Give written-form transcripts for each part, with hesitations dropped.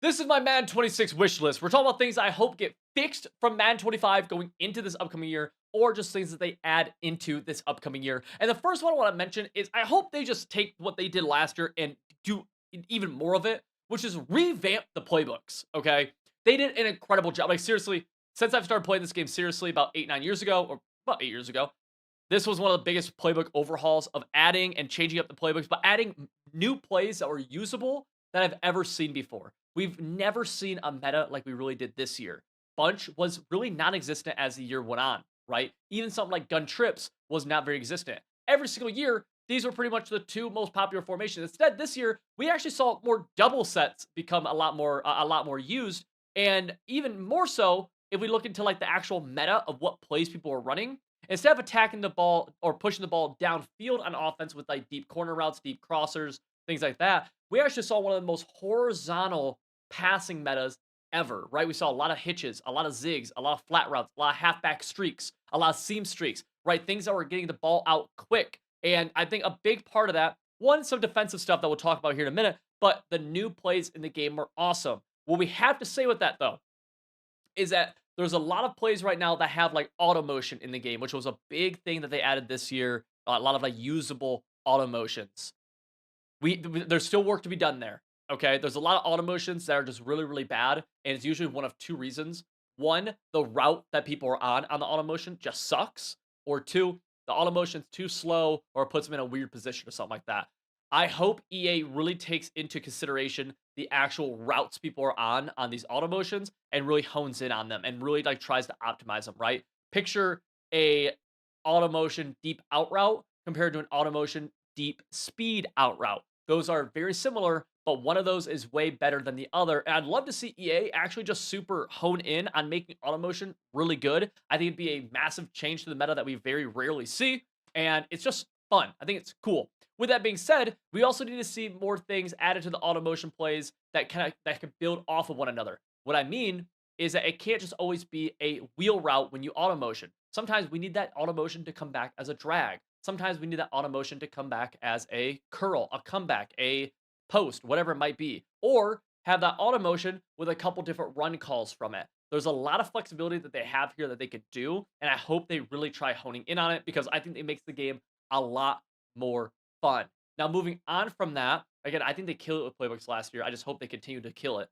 This is my Madden 26 wish list. We're talking about things I hope get fixed from Madden 25 going into this upcoming year, or just things that they add into this upcoming year. And the first one I want to mention is I hope they just take what they did last year and do even more of it, which is revamp the playbooks. Okay. They did an incredible job. Like, seriously, since I've started playing this game seriously about 8, 9 years ago, or about 8 years ago, this was one of the biggest playbook overhauls of adding and changing up the playbooks, but adding new plays that were usable that I've ever seen before. We've never seen a meta like we really did this year. Bunch was really non-existent as the year went on, right? Even something like gun trips was not very existent. Every single year, these were pretty much the two most popular formations. Instead, this year we actually saw more double sets become a lot more used, and even more so if we look into like the actual meta of what plays people are running. Instead of attacking the ball or pushing the ball downfield on offense with like deep corner routes, deep crossers, things like that, we actually saw one of the most horizontal passing metas ever, right? We saw a lot of hitches, a lot of zigs, a lot of flat routes, a lot of halfback streaks, a lot of seam streaks, right? Things that were getting the ball out quick. And I think a big part of that, one, some defensive stuff that we'll talk about here in a minute, but the new plays in the game were awesome. What we have to say with that, though, is that there's a lot of plays right now that have like auto motion in the game, which was a big thing that they added this year. A lot of like usable auto motions. There's still work to be done there. Okay, there's a lot of auto motions that are just really really bad, and it's usually one of two reasons. One, the route that people are on the auto motion just sucks, or two, the auto motion's too slow or it puts them in a weird position or something like that. I hope EA really takes into consideration the actual routes people are on these auto motions and really hones in on them and really like tries to optimize them, right? Picture a auto motion deep out route compared to an auto motion deep speed out route. Those are very similar, but one of those is way better than the other. And I'd love to see EA actually just super hone in on making auto motion really good. I think it'd be a massive change to the meta that we very rarely see. And it's just fun. I think it's cool. With that being said, we also need to see more things added to the auto motion plays that can build off of one another. What I mean is that it can't just always be a wheel route when you auto motion. Sometimes we need that auto motion to come back as a drag. Sometimes we need that auto motion to come back as a curl, a comeback, a post, whatever it might be, or have that auto motion with a couple different run calls from it. There's a lot of flexibility that they have here that they could do, and I hope they really try honing in on it because I think it makes the game a lot more fun. Now, moving on from that, again, I think they killed it with playbooks last year. I just hope they continue to kill it.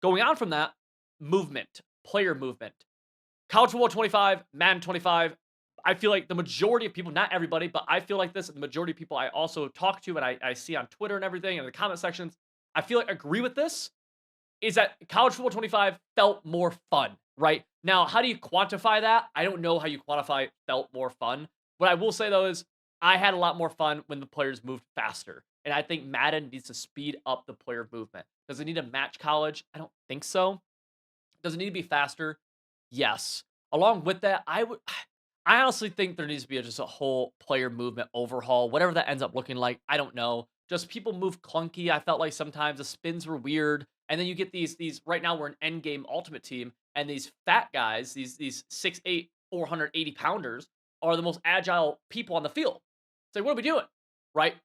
Going on from that, movement, player movement. College Football 25, Madden 25. I feel like the majority of people, not everybody, but I feel like this, the majority of people I also talk to and I see on Twitter and everything and the comment sections, I feel like agree with this, is that College Football 25 felt more fun, right? Now, how do you quantify that? I don't know how you quantify felt more fun. What I will say though is I had a lot more fun when the players moved faster. And I think Madden needs to speed up the player movement. Does it need to match college? I don't think so. Does it need to be faster? Yes. Along with that, I honestly think there needs to be just a whole player movement overhaul. Whatever that ends up looking like, I don't know. Just people move clunky. I felt like sometimes the spins were weird. And then you get these right now we're an end game ultimate team, and these fat guys, these 6'8", 480 pounders are the most agile people on the field. It's like, what are we doing? Right?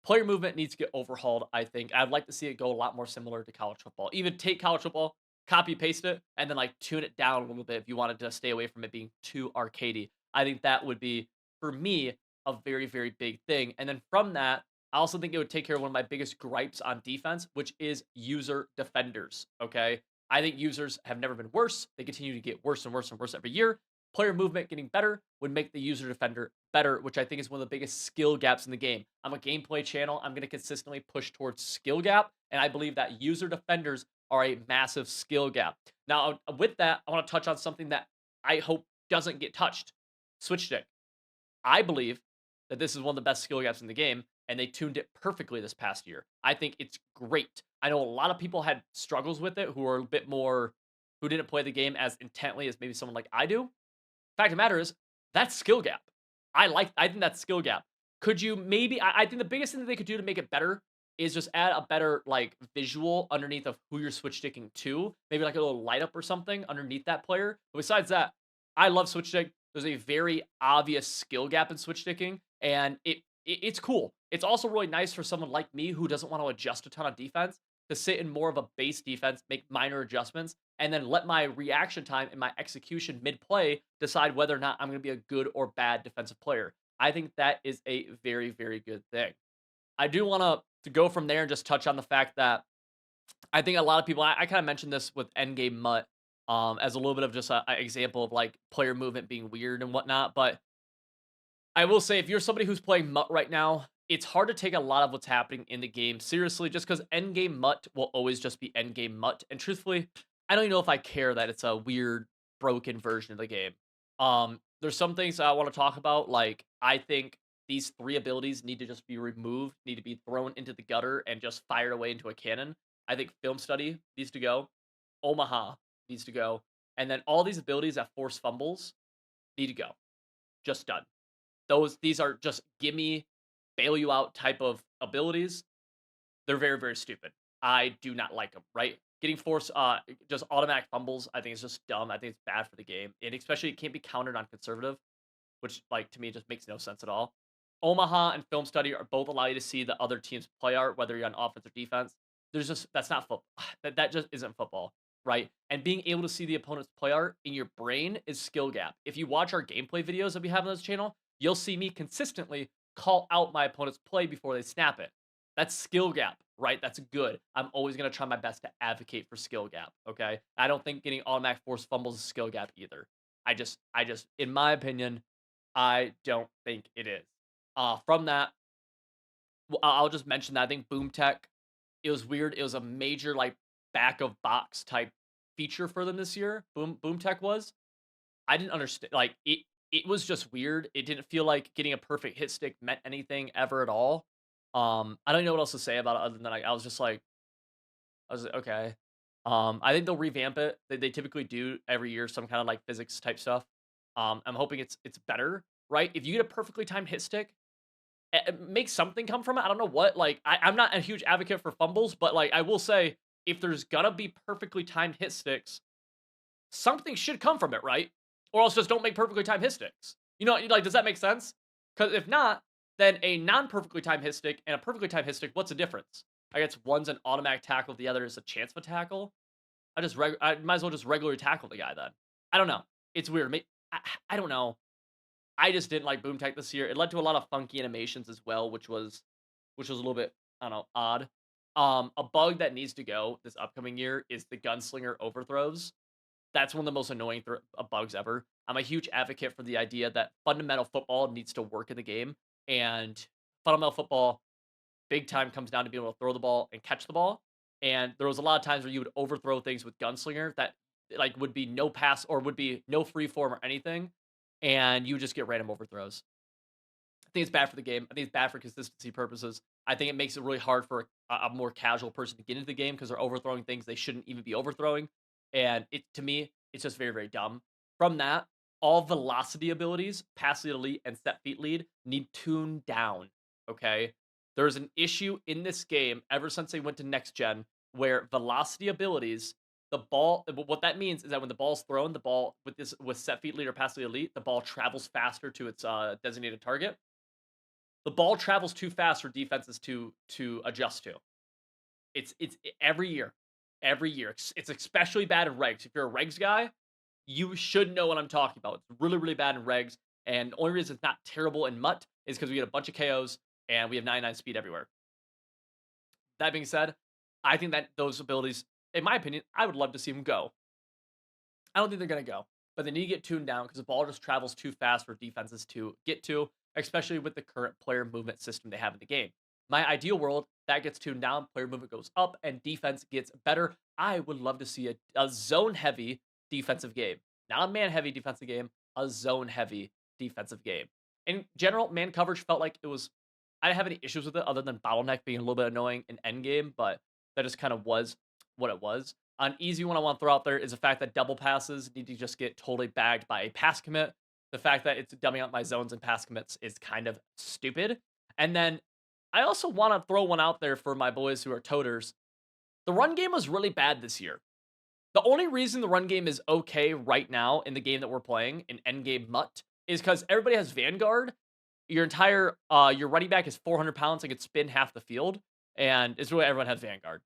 Player movement needs to get overhauled, I think. I'd like to see it go a lot more similar to college football. Even take college football, copy paste it, and then like tune it down a little bit if you wanted to stay away from it being too arcadey. I think that would be, for me, a very, very big thing. And then from that, I also think it would take care of one of my biggest gripes on defense, which is user defenders. Okay. I think users have never been worse. They continue to get worse and worse and worse every year. Player movement getting better would make the user defender better, which I think is one of the biggest skill gaps in the game. I'm a gameplay channel. I'm going to consistently push towards skill gap, and I believe that user defenders are a massive skill gap. Now, with that, I want to touch on something that I hope doesn't get touched. Switch stick. I believe that this is one of the best skill gaps in the game, and they tuned it perfectly this past year. I think it's great. I know a lot of people had struggles with it who are a bit more, who didn't play the game as intently as maybe someone like I do. Fact of the matter is, that's skill gap. I think that's skill gap. Could you maybe, I think the biggest thing that they could do to make it better is just add a better like visual underneath of who you're switch sticking to. Maybe like a little light up or something underneath that player. But besides that, I love switch stick. There's a very obvious skill gap in switch sticking, and it's cool. It's also really nice for someone like me who doesn't want to adjust a ton on defense. to sit in more of a base defense, make minor adjustments, and then let my reaction time and my execution mid play decide whether or not I'm going to be a good or bad defensive player. I think that is a very, very good thing. I do want to go from there and just touch on the fact that I think a lot of people, I kind of mentioned this with Endgame Mutt as a little bit of just a example of like player movement being weird and whatnot. But I will say, if you're somebody who's playing Mutt right now, it's hard to take a lot of what's happening in the game seriously just because Endgame Mutt will always just be Endgame Mutt. And truthfully, I don't even know if I care that it's a weird, broken version of the game. There's some things I want to talk about. Like, I think these three abilities need to just be removed, need to be thrown into the gutter and just fired away into a cannon. I think Film Study needs to go. Omaha needs to go. And then all these abilities that force fumbles need to go. Just done. These are just gimme, bail you out type of abilities. They're very, very stupid. I do not like them, right? Getting forced, just automatic fumbles, I think is just dumb. I think it's bad for the game. And especially it can't be countered on conservative, which like to me just makes no sense at all. Omaha and Film Study are both allow you to see the other team's play art, whether you're on offense or defense. There's just that's not football. That just isn't football, right? And being able to see the opponent's play art in your brain is skill gap. If you watch our gameplay videos that we have on this channel, you'll see me consistently call out my opponent's play before they snap it. That's skill gap, right? That's good. I'm always going to try my best to advocate for skill gap, okay? I don't think getting automatic force fumbles is skill gap either. I just in my opinion, I don't think it is. From that, I'll just mention that I think Boom Tech, it was weird. It was a major like back of box type feature for them this year. Boom Tech was. I didn't understand. Like it was just weird. It didn't feel like getting a perfect hit stick meant anything ever at all. I don't know what else to say about it other than like I was just like I was like, okay. I think they'll revamp it. They typically do every year some kind of like physics type stuff. I'm hoping it's better, right? If you get a perfectly timed hit stick, make something come from it. I don't know what. Like, I'm not a huge advocate for fumbles, but like, I will say, if there's gonna be perfectly timed hit sticks, something should come from it, right? Or else just don't make perfectly timed hit sticks. You know, like, does that make sense? Because if not, then a non-perfectly timed hit stick and a perfectly timed hit stick, what's the difference? I guess one's an automatic tackle, the other is a chance of a tackle. I might as well just regularly tackle the guy then. I don't know. It's weird. I don't know. I just didn't like Boom Tech this year. It led to a lot of funky animations as well, which was a little bit, I don't know, odd. A bug that needs to go this upcoming year is the gunslinger overthrows. That's one of the most annoying bugs ever. I'm a huge advocate for the idea that fundamental football needs to work in the game, and fundamental football big time comes down to being able to throw the ball and catch the ball. And there was a lot of times where you would overthrow things with gunslinger that like would be no pass or would be no free form or anything, and you would just get random overthrows. I think it's bad for the game. I think it's bad for consistency purposes. I think it makes it really hard for a more casual person to get into the game because they're overthrowing things they shouldn't even be overthrowing. And it to me, it's just very, very dumb. From that, all velocity abilities, pass lead elite, and set feet lead need tuned down. Okay. There's an issue in this game ever since they went to next gen where velocity abilities, the ball, what that means is that when the ball's thrown, the ball with set feet lead or pass lead elite, the ball travels faster to its designated target. The ball travels too fast for defenses to adjust to. It's every year, every year. It's especially bad in regs. If you're a regs guy, you should know what I'm talking about. It's really really bad in regs, and the only reason it's not terrible in Mutt is because we get a bunch of KOs and we have 99 speed everywhere. That being said, I think that those abilities, in my opinion, I would love to see them go. I don't think they're going to go, but they need to get tuned down because the ball just travels too fast for defenses to get to, especially with the current player movement system they have in the game. My ideal world, that gets tuned down, player movement goes up, and defense gets better. I would love to see a zone heavy defensive game, not a man heavy defensive game, a zone heavy defensive game. In general, man coverage felt like it was. I didn't have any issues with it other than bottleneck being a little bit annoying in endgame, but that just kind of was what it was. An easy one I want to throw out there is the fact that double passes need to just get totally bagged by a pass commit. The fact that it's dumbing out my zones and pass commits is kind of stupid. And then I also want to throw one out there for my boys who are toters. The run game was really bad this year. The only reason the run game is okay right now in the game that we're playing, in Endgame Mutt, is because everybody has Vanguard. Your running back is 400 pounds and can spin half the field. And it's really everyone has Vanguard.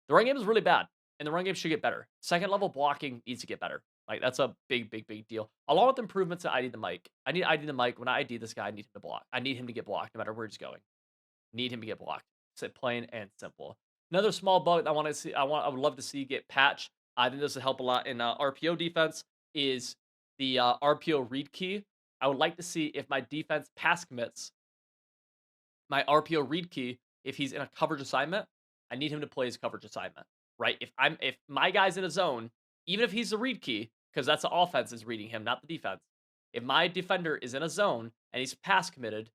The run game is really bad, and the run game should get better. Second level blocking needs to get better. Like, that's a big, big, big deal. Along with improvements to ID the mic. I need ID the mic. When I ID this guy, I need him to block. I need him to get blocked no matter where he's going. Need him to get blocked. It's plain and simple. Another small bug I want to see, I would love to see get patched. I think this would help a lot in RPO defense. Is the RPO read key? I would like to see if my defense pass commits my RPO read key. If he's in a coverage assignment, I need him to play his coverage assignment. Right? If my guy's in a zone, even if he's the read key, because that's the offense is reading him, not the defense. If my defender is in a zone and he's pass committed,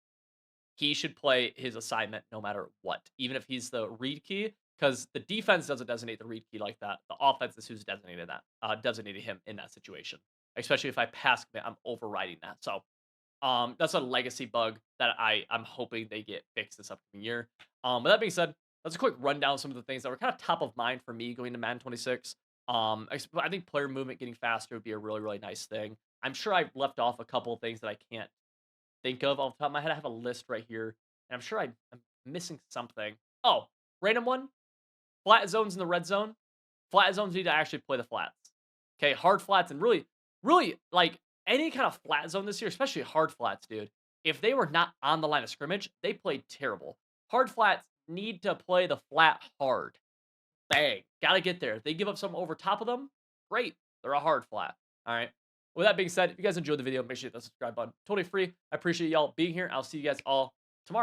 he should play his assignment no matter what, even if he's the read key, because the defense doesn't designate the read key like that. The offense is who's designated that, designated him in that situation. Especially if I pass commit, I'm overriding that. So, that's a legacy bug that I'm hoping they get fixed this upcoming year. With that being said, that's a quick rundown of some of the things that were kind of top of mind for me going to Madden 26. I think player movement getting faster would be a really, really nice thing. I'm sure I left off a couple of things that I can't think of off the top of my head. I have a list right here, and I'm sure I'm missing something. Oh, random one. Flat zones in the red zone. Flat zones need to actually play the flats. Okay, hard flats and really, really like any kind of flat zone this year, especially hard flats, dude. If they were not on the line of scrimmage, they played terrible. Hard flats need to play the flat hard. Bang. Gotta get there. If they give up something over top of them, great. They're a hard flat. All right. With that being said, if you guys enjoyed the video, make sure you hit the subscribe button. Totally free. I appreciate y'all being here. I'll see you guys all tomorrow.